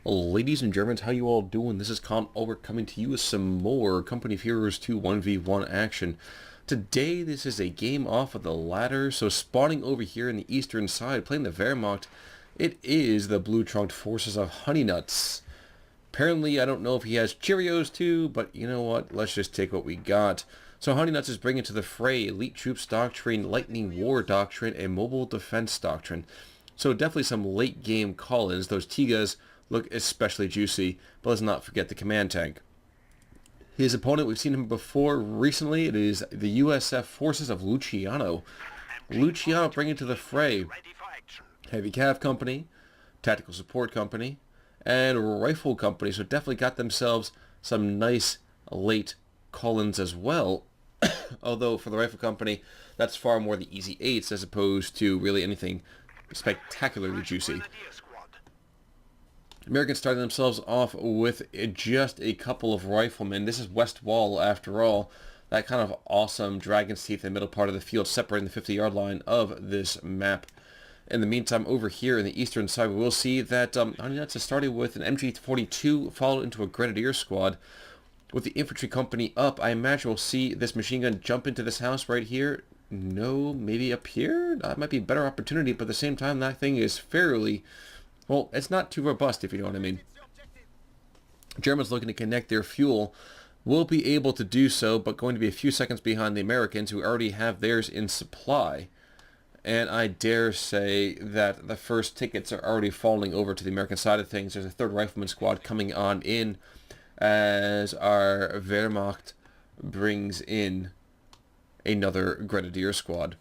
Ladies and Germans, how you all doing? This is Hon3ynuts coming to you with some more Company of Heroes 2 1v1 action. Today, this is a game off of the ladder, so spawning over here in the eastern side, playing the Wehrmacht, it is the blue-trunked forces of Hon3ynuts. Apparently, I don't know if he has Cheerios too, but you know what? Let's just take what we got. So Hon3ynuts is bringing to the fray Elite Troops Doctrine, Lightning War Doctrine, and Mobile Defense Doctrine. So definitely some late game call-ins. Those Tigas look especially juicy, but let's not forget the command tank. His opponent, we've seen him before recently. It is the USF forces of Luciano. Luciano bringing to the fray Heavy Cav Company, Tactical Support Company, and Rifle Company. So definitely got themselves some nice late call-ins as well. Although for the Rifle Company, that's far more the easy 8s as opposed to really anything spectacularly juicy. Americans starting themselves off with just a couple of riflemen. This is West Wall, after all. That kind of awesome dragon's teeth in the middle part of the field, separating the 50-yard line of this map. In the meantime, over here in the eastern side, we will see that Hon3ynuts is starting with an MG42, followed into a Grenadier squad. With the infantry company up, I imagine we'll see this machine gun jump into this house right here. No, maybe up here? That might be a better opportunity, but at the same time, that thing is fairly... well, it's not too robust, if you know what I mean. Germans looking to connect their fuel will be able to do so, but going to be a few seconds behind the Americans, who already have theirs in supply. And I dare say that the first tickets are already falling over to the American side of things. There's a third rifleman squad coming on in as our Wehrmacht brings in another Grenadier squad.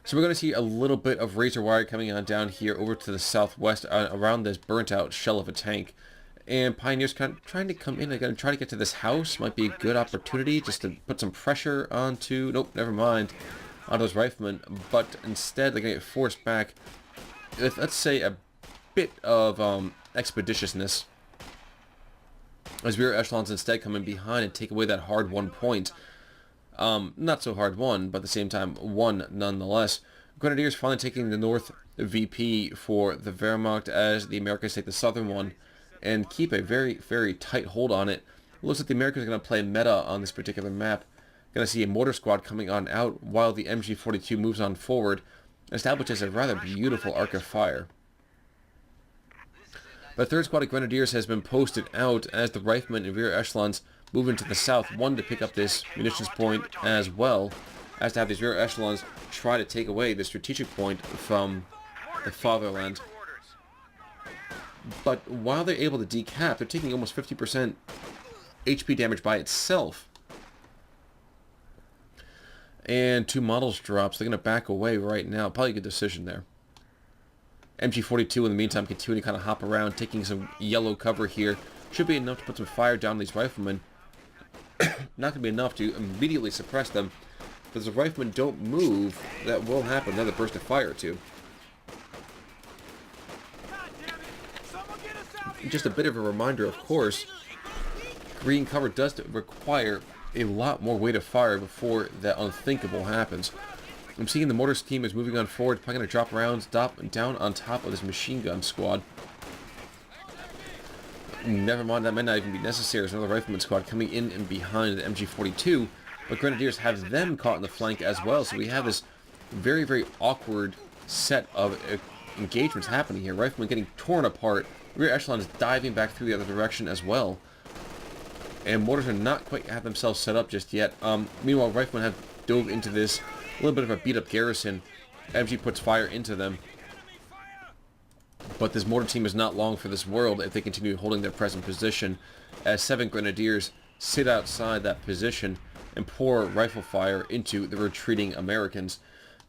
So we're going to see a little bit of razor wire coming on down here over to the southwest around this burnt out shell of a tank. And Pioneers kind of trying to come in. They're going to try to get to this house. Might be a good opportunity just to put some pressure onto... nope, never mind. On those riflemen. But instead they're going to get forced back with, let's say, a bit of expeditiousness. As rear echelons instead come in behind and take away that hard 1 point. Not so hard won, but at the same time won nonetheless. Grenadiers finally taking the north VP for the Wehrmacht as the Americans take the southern one and keep a very, very tight hold on it. Looks like the Americans are going to play meta on this particular map. Going to see a mortar squad coming on out while the MG42 moves on forward, establishes a rather beautiful arc of fire. The third squad of Grenadiers has been posted out as the riflemen and rear echelons move into the south, one to pick up this munitions point as well as to have these rear echelons try to take away the strategic point from the fatherland. But while they're able to decap, they're taking almost 50% HP damage by itself. And 2 models drops. They're going to back away right now. Probably a good decision there. MG42 in the meantime continuing to kind of hop around, taking some yellow cover here. Should be enough to put some fire down these riflemen. Not going to be enough to immediately suppress them. But as the riflemen don't move, that will happen. Another burst of fire too. Just a bit of a reminder, of course, green cover does require a lot more weight of fire before that unthinkable happens. I'm seeing the mortars team is moving on forward, probably going to drop rounds down on top of this machine gun squad. Never mind, that might not even be necessary. There's another rifleman squad coming in and behind the MG42, but Grenadiers have them caught in the flank as well, so we have this very, very awkward set of engagements happening here. Riflemen getting torn apart, rear echelons diving back through the other direction as well. And mortars are not quite have themselves set up just yet. Meanwhile, riflemen have dove into this a little bit of a beat-up garrison. MG puts fire into them. But this mortar team is not long for this world if they continue holding their present position, as 7 Grenadiers sit outside that position and pour rifle fire into the retreating Americans.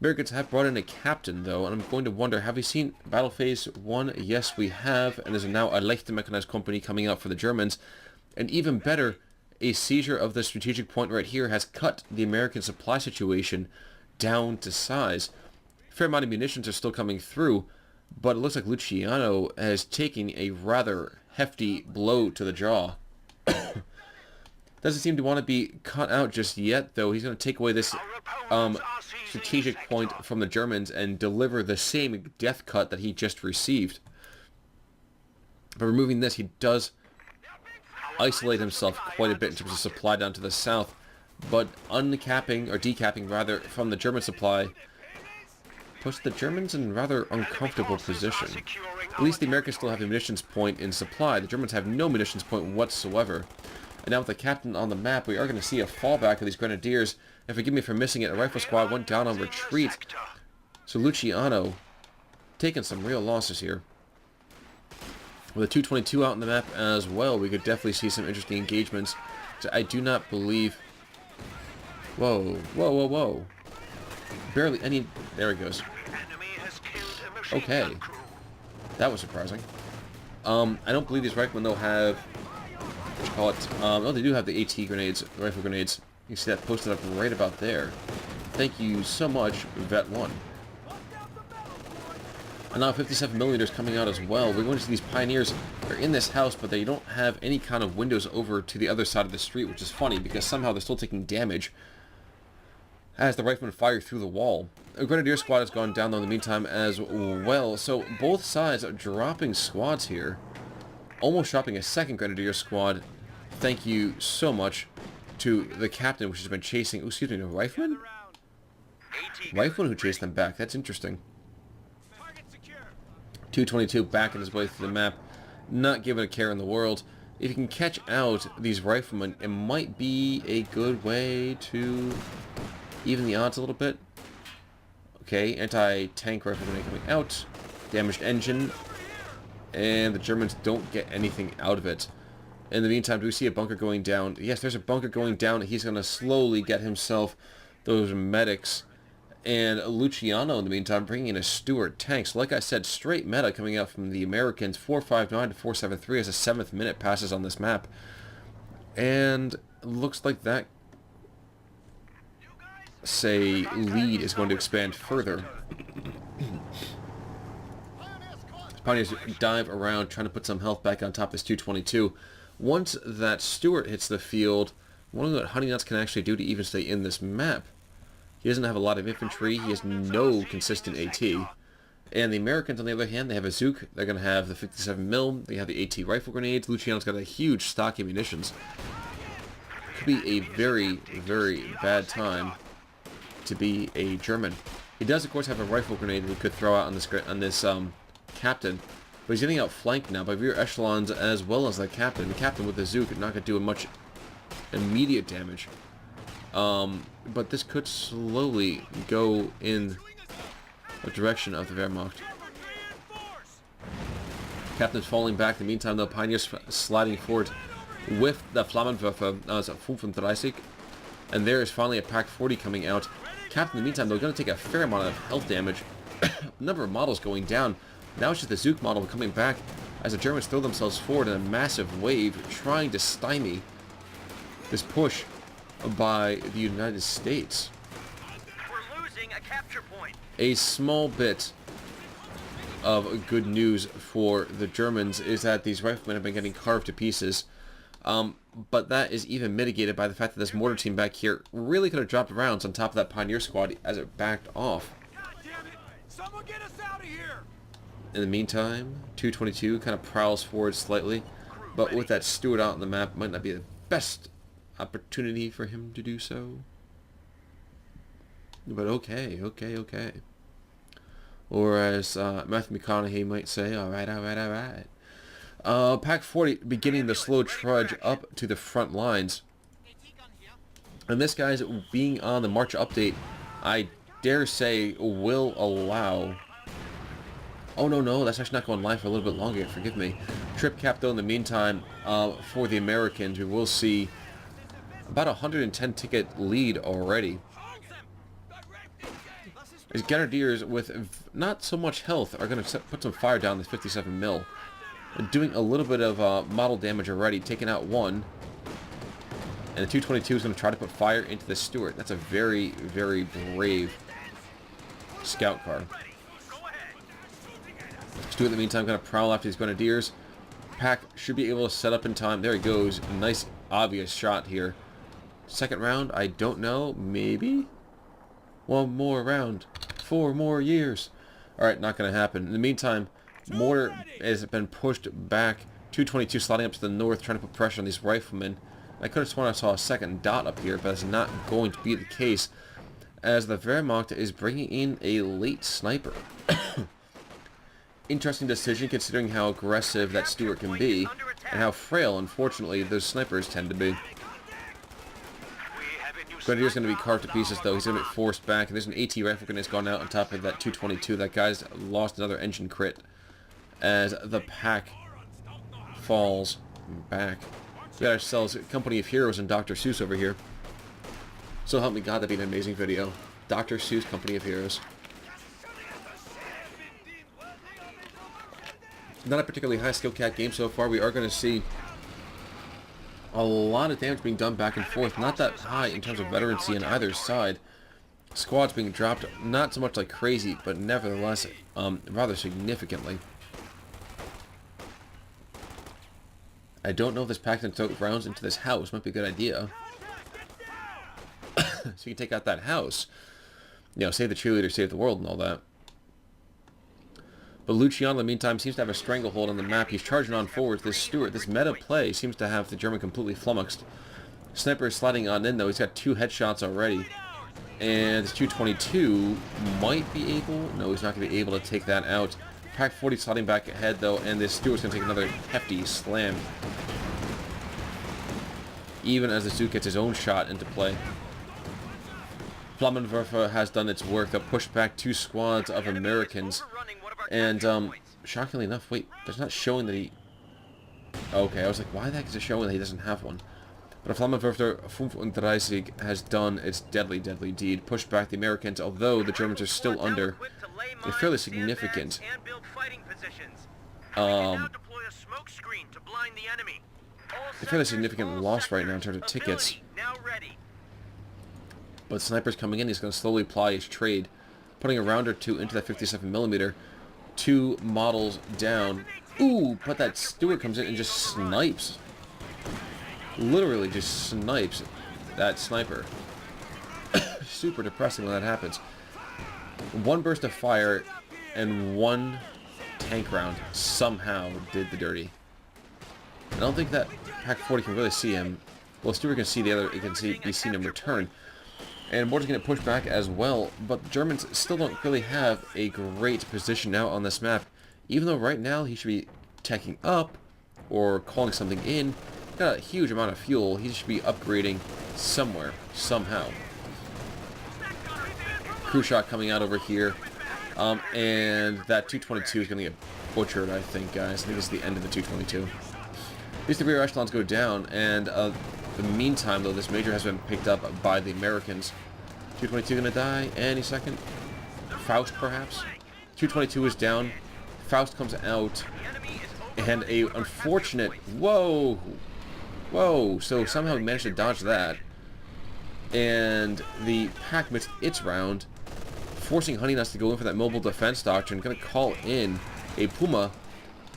Americans have brought in a captain, though, and I'm going to wonder, have we seen Battle Phase 1? Yes, we have, and there's now a leichte mechanized company coming out for the Germans. And even better, a seizure of the strategic point right here has cut the American supply situation down to size. A fair amount of munitions are still coming through, but it looks like Luciano has taken a rather hefty blow to the jaw. Doesn't seem to want to be cut out just yet, though. He's going to take away this strategic point from the Germans and deliver the same death cut that he just received. By removing this, he does isolate himself quite a bit in terms of supply down to the south, but uncapping, or decapping rather, from the German supply puts the Germans in a rather uncomfortable position. At least the Americans still have a munitions point in supply. The Germans have no munitions point whatsoever. And now with the captain on the map, we are going to see a fallback of these grenadiers. And forgive me for missing it, a rifle squad went down on retreat. So Luciano taking some real losses here. With a 222 out on the map as well, we could definitely see some interesting engagements. So I do not believe... Whoa, whoa, whoa, whoa. Barely any... There he goes. Okay. That was surprising. I don't believe these riflemen, though, have... What you call it? Oh, they do have the AT grenades, rifle grenades. You can see that posted up right about there. Thank you so much, Vet 1. And now 57mm coming out as well. We're going to see these Pioneers are in this house, but they don't have any kind of windows over to the other side of the street, which is funny, because somehow they're still taking damage as the riflemen fire through the wall. A Grenadier squad has gone down, though, in the meantime as well. So both sides are dropping squads here. Almost dropping a second Grenadier squad. Thank you so much to the captain, which has been chasing... Oh, excuse me, a rifleman? Rifleman who chased them back. That's interesting. 222 backing his way through the map. Not giving a care in the world. If you can catch out these riflemen, it might be a good way to even the odds a little bit. Okay, anti-tank rifle grenade coming out. Damaged engine. And the Germans don't get anything out of it. In the meantime, do we see a bunker going down? Yes, there's a bunker going down. He's going to slowly get himself those medics. And Luciano, in the meantime, bringing in a Stuart tank. So like I said, straight meta coming out from the Americans. 459 to 473 as the 7th minute passes on this map. And looks like that, say, lead is going to expand further. Pioneers dive around, trying to put some health back on top of this 222. Once that Stuart hits the field, wondering what Hon3ynuts can actually do to even stay in this map. He doesn't have a lot of infantry. He has no consistent AT. And the Americans, on the other hand, they have a Zook. They're going to have the 57mm. They have the AT rifle grenades. Luciano's got a huge stock of munitions. Could be a very, very bad time to be a German. He does, of course, have a rifle grenade that he could throw out on this captain. But he's getting outflanked now by rear echelons as well as the captain. The captain with the Zook not going to do much immediate damage. But this could slowly go in the direction of the Wehrmacht. Captain's falling back. In the meantime, the Pioneers sliding forward with the Flammenwerfer as a 35. And there is finally a Pack 40 coming out. Captain, in the meantime, they're going to take a fair amount of health damage. Number of models going down. Now it's just the Zook model coming back as the Germans throw themselves forward in a massive wave, trying to stymie this push by the United States. We're losing a capture point. A small bit of good news for the Germans is that these riflemen have been getting carved to pieces. But that is even mitigated by the fact that this mortar team back here really could have dropped rounds on top of that Pioneer squad as it backed off. God damn it! Someone get us out of here! In the meantime, 222 kind of prowls forward slightly, but with that Stuart out on the map, might not be the best opportunity for him to do so. But okay. Or as Matthew McConaughey might say, alright. Pack 40 beginning the slow trudge up to the front lines. And this guy's being on the March update, I dare say, will allow... Oh, no, that's actually not going live for a little bit longer, forgive me. Trip cap, though, in the meantime, for the Americans, we will see about 110 ticket lead already. These Grenadiers, with not so much health, are going to put some fire down this 57mm. Doing a little bit of model damage already, taking out one. And the 222 is going to try to put fire into the Stuart. That's a very, very brave scout car. Stuart, in the meantime, going to prowl after these Grenadiers. Pack should be able to set up in time. There he goes. Nice, obvious shot here. Second round, I don't know. Maybe? One more round. 4 more years. Alright, not going to happen. In the meantime, Mortar has been pushed back. 222 sliding up to the north, trying to put pressure on these riflemen. I could have sworn I saw a second dot up here, but that's not going to be the case, as the Wehrmacht is bringing in a late sniper. Interesting decision considering how aggressive that Stuart can be, and how frail, unfortunately, those snipers tend to be. Grenadier's going to be carved to pieces, though. He's going to be forced back, and there's an AT rifle gun that's gone out on top of that 222. That guy's lost another engine crit as the pack falls back. We got ourselves a company of heroes and Dr. Seuss over here. So help me God, that'd be an amazing video. Dr. Seuss, Company of Heroes. Not a particularly high skill cat game so far. We are going to see a lot of damage being done back and forth. Not that high in terms of veterancy on either side. Squads being dropped, not so much like crazy, but nevertheless, rather significantly. I don't know if this pack can throw rounds into this house. Might be a good idea. So you can take out that house. You know, save the cheerleader, save the world and all that. But Luciano, in the meantime, seems to have a stranglehold on the map. He's charging on forward. This Stuart, this meta play seems to have the German completely flummoxed. Sniper is sliding on in, though. He's got 2 headshots already. And this 222 might be able... No, he's not going to be able to take that out. Pack 40 sliding back ahead, though, and this Stuart's going to take another hefty slam. Even as the Stuart gets his own shot into play. Flammenwerfer has done its work. They'll push back 2 squads of Americans. And, shockingly enough, wait, there's not showing that he... Okay, I was like, why the heck is it showing that he doesn't have one? But a Flammenwerfer Hon3ynuts has done its deadly, deadly deed. Pushed back the Americans, although the Germans are still under a fairly significant... a fairly significant loss right now in terms of tickets. But Sniper's coming in. He's going to slowly ply his trade, putting a round or 2 into that 57mm. 2 models down. Ooh, but that Stuart comes in and just snipes. Literally just snipes that Sniper. Super depressing when that happens. 1 burst of fire and 1 tank round somehow did the dirty. I don't think that Pack 40 can really see him. Well, Stuart can see the other. He can be seen in return. And Mortar's going to push back as well, but the Germans still don't really have a great position now on this map. Even though right now he should be teching up or calling something in. Got a huge amount of fuel. He should be upgrading somewhere, somehow. Crew shot coming out over here. And that 222 is going to get butchered, I think, guys. I think this is the end of the 222. These 3 rear echelons go down, and in the meantime, though, this major has been picked up by the Americans. 222 going to die any second. Faust, perhaps. 222 is down. Faust comes out, and a unfortunate... Whoa! Whoa! So somehow we managed to dodge that. And the pack missed its round, forcing Hon3ynuts to go in for that mobile defense doctrine. Going to call in a Puma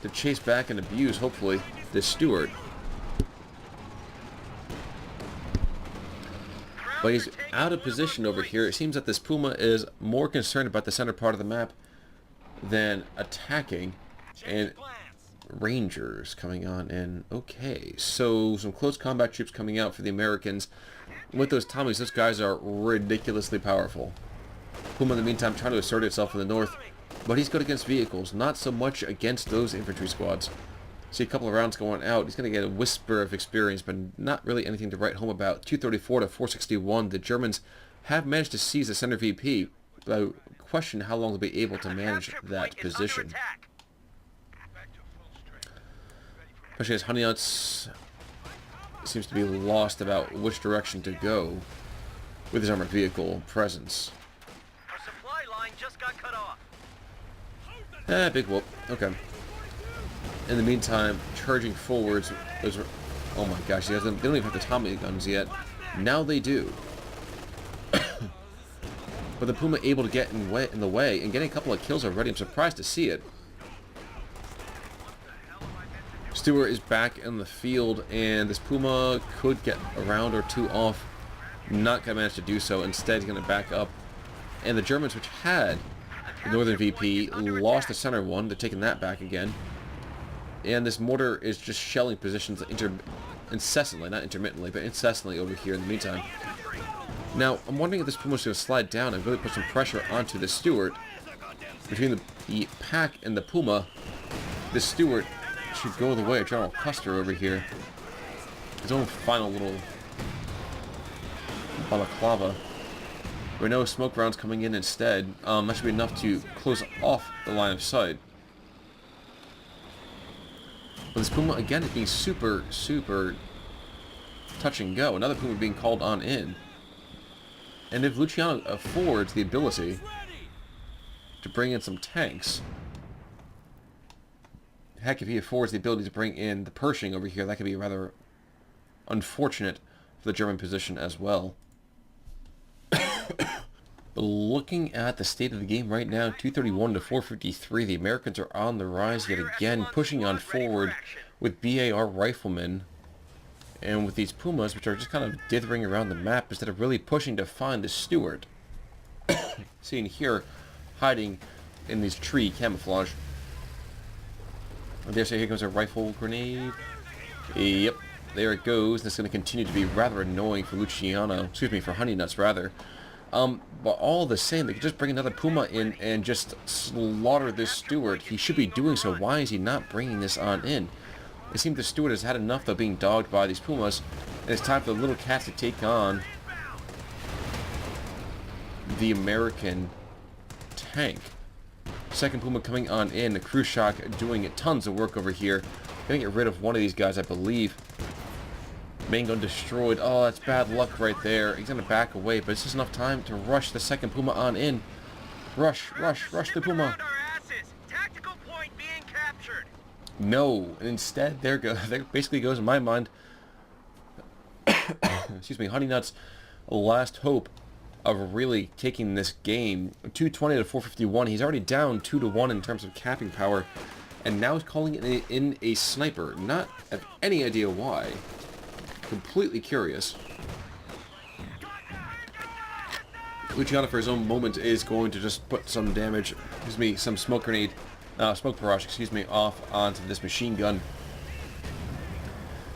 to chase back and abuse, hopefully, this Stuart. But he's out of position over here. It seems that this Puma is more concerned about the center part of the map than attacking. And Rangers coming on in. Okay, so some close combat troops coming out for the Americans. With those Tommies, those guys are ridiculously powerful. Puma, in the meantime, trying to assert itself in the north. But he's good against vehicles, not so much against those infantry squads. See a couple of rounds going out. He's going to get a whisper of experience, but not really anything to write home about. 234 to 461. The Germans have managed to seize the center VP, but I question how long they'll be able to manage that position. Especially as Hon3ynuts seems to be lost about which direction to go with his armored vehicle presence. Our supply line just got cut off. Big whoop. Okay. In the meantime, charging forwards, those are, oh my gosh, they don't even have the Tommy guns yet. Now they do. But the Puma able to get in the way and getting a couple of kills already. I'm surprised to see it. Stuart is back in the field, and this Puma could get a round or 2 off. Not going to manage to do so. Instead, he's going to back up. And the Germans, which had The Northern VP lost the center one. They're taking that back again. And this mortar is just shelling positions incessantly, not intermittently, but incessantly over here in the meantime. Now, I'm wondering if this Puma's going to slide down and really put some pressure onto the Stuart. Between the pack and the Puma, the Stuart should go the way of General Custer over here. His own final little balaclava. We know smoke rounds coming in instead. That should be enough to close off the line of sight. But this Puma, again, is being super, super touch and go. Another Puma being called on in. And if Luciano affords the ability to bring in some tanks, heck, if he affords the ability to bring in the Pershing over here, that could be rather unfortunate for the German position as well. But looking at the state of the game right now, 231 to 453, the Americans are on the rise yet again, pushing on forward with BAR riflemen. And with these Pumas, which are just kind of dithering around the map instead of really pushing to find the Stuart. Seen here, hiding in these tree camouflage. I dare say here comes a rifle grenade. Yep, there it goes. This is going to continue to be rather annoying for Luciano. Excuse me, for Hon3ynuts rather. But all the same, they could just bring another Puma in and just slaughter this Stuart. He should be doing so. Why is he not bringing this on in? It seems the Stuart has had enough of being dogged by these Pumas, and it's time for the little cats to take on the American tank. Second Puma coming on in, the Cruise Shock doing tons of work over here. Gonna get rid of one of these guys, I believe. Main gun destroyed. Oh, that's bad luck right there. He's gonna back away, but it's just enough time to rush the second Puma on in. Rush, rush, rush the Puma. No, and instead, there basically goes in my mind, excuse me, Hon3ynuts' last hope of really taking this game. 220 to 451. He's already down 2 to 1 in terms of capping power, and now he's calling it in a sniper. Not have any idea why. Completely curious. Luciano, for his own moment, is going to just put some damage, excuse me, some smoke grenade. Smoke barrage, excuse me, off onto this machine gun.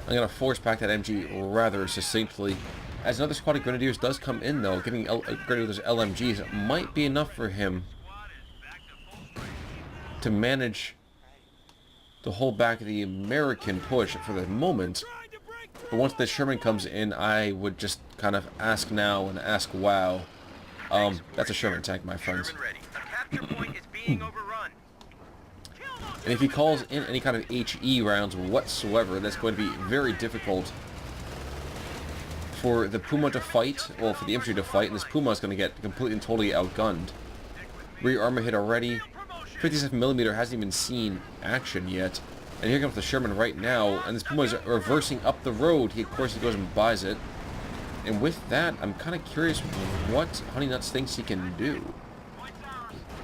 I'm going to force back that MG rather succinctly. As another squad of Grenadiers does come in, though, giving Grenadiers LMGs might be enough for him to manage to hold back the American push for the moment. But once the Sherman comes in, I would just kind of ask now and ask wow. That's a Sherman tank, my friends. And if he calls in any kind of HE rounds whatsoever, that's going to be very difficult for the Puma to fight, well, for the infantry to fight, and this Puma is going to get completely and totally outgunned. Rear armor hit already. 57mm hasn't even seen action yet. And here comes the Sherman right now, and this Puma is reversing up the road. Of course, he goes and buys it. And with that, I'm kind of curious what Hon3ynuts thinks he can do.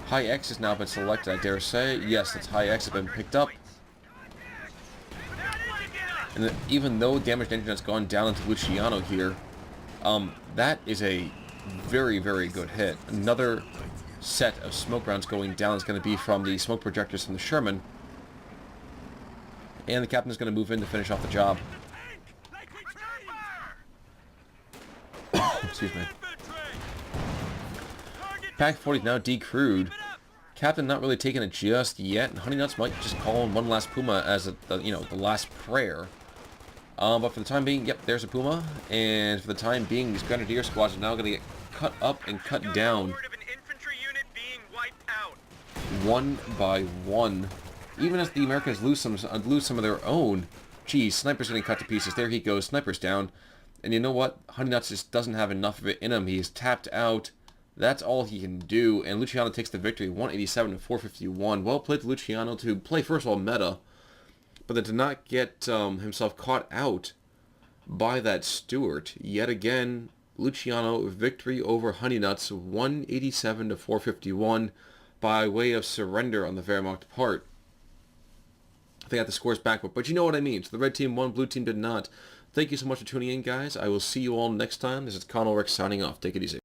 High X has now been selected, I dare say. Yes, that's High X has been picked up. And even though damage engine has gone down into Luciano here, that is a very, very good hit. Another set of smoke rounds going down is going to be from the smoke projectors from the Sherman. And the captain is going to move in to finish off the job. Excuse me. Pack 40 now decrewed. Captain not really taking it just yet, and Hon3ynuts might just call in one last Puma as the last prayer. But for the time being, yep, there's a Puma, and for the time being, these Grenadier squads are now going to get cut up and cut down one by one. Even as the Americans lose some of their own. Geez, Sniper's getting cut to pieces. There he goes. Sniper's down. And you know what? Hon3ynuts just doesn't have enough of it in him. He's tapped out. That's all he can do. And Luciano takes the victory, 187 to 451. Well played to Luciano to play, first of all, meta. But then to not get himself caught out by that Stuart. Yet again, Luciano, victory over Hon3ynuts, 187 to 451 by way of surrender on the Wehrmacht part. They got the scores back, but you know what I mean. So the red team won, blue team did not. Thank you so much for tuning in, guys. I will see you all next time. This is Hon3ynuts signing off. Take it easy.